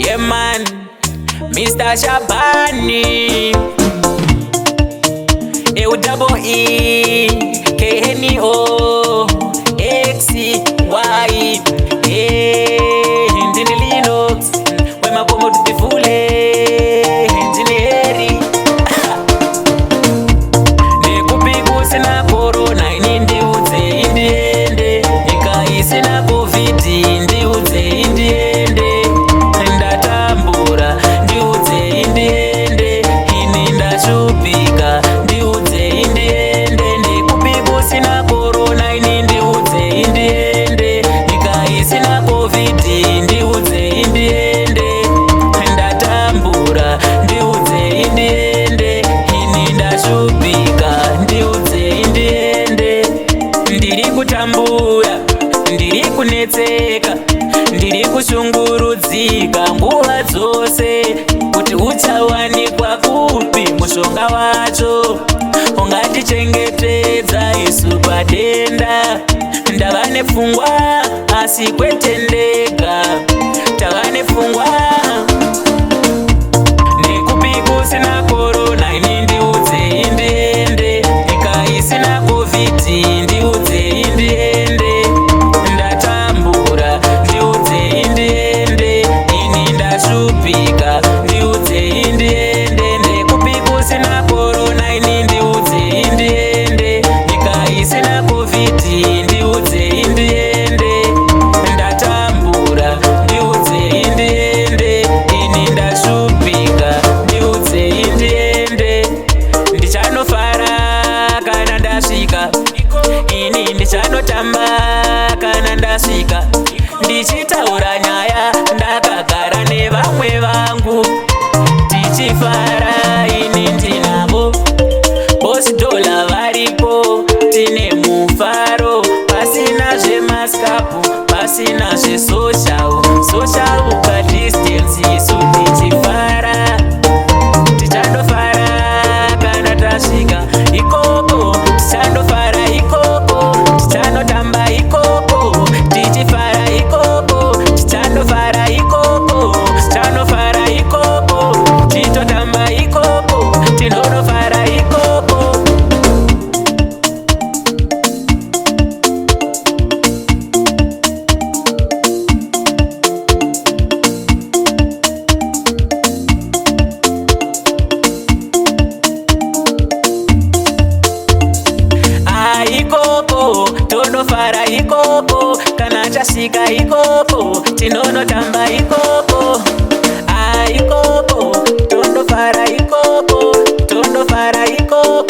Yeah man, Mr. Shabani, double E, K-N-E-O, X-Y, Ndini Linux, wema komo tutifule, Ndini heri. Nekupigu sina corona, ndi uze indiende, Nikai sina covid, ndi uze indiende, Ndatambura, ndi uze indiende, Ini ndashupika, ndi uze indiende, Nekupigu sina corona, ndi uze indiende, Nikai sina covid, ndi uze indiende, Ndatambura, ndi uze indiende, Ini ndashupika, ndi uze indiende. Ndiri kutambura, ndiri kunetseka, ndiri kushungurudzika nguva dzose, kuti uchawanikwa kupi mushonga wacho ungatichengetedza isu padenda. Ndava nepfungwa asi kwetendeka, tava nepfungwa nekupiku sina corona, ini ndiudze indiende, nyika isina covid, ndiudze indiende, ndatambura, ndiudze indiende, ini ndashupika, ndiudze indiende, nekupiku sina corona, ini ndiudze indiende, nyika isina covid, ndiudze indiende, ndatambura, ndiudze indiende, ini ndashupika, ndiudze indiende. Ndichanofara kana ndasvika, ini ndichanotamba kana ndasvika, ndichitaura nyaya ndakagara nevamwe vangu, tichifara ini ndinavo, bosi dola varipo, tine mufaro, pasina zvemaskapu, pasina zvesocial ka distance, isu tichifara, tichandofara kana tasvika ikoko, tichandofara ikoko, tichanotamba ikoko, tichifara ikoko, tichandofara ikoko, tichanofara ikoko, tichotamba ikoko, tinonofara ikoko. Ikoko, tonofara ikoko, kana chasika ikoko, tinonotamba ikoko. Ikoko, tonofara ikoko, tonofara ikoko.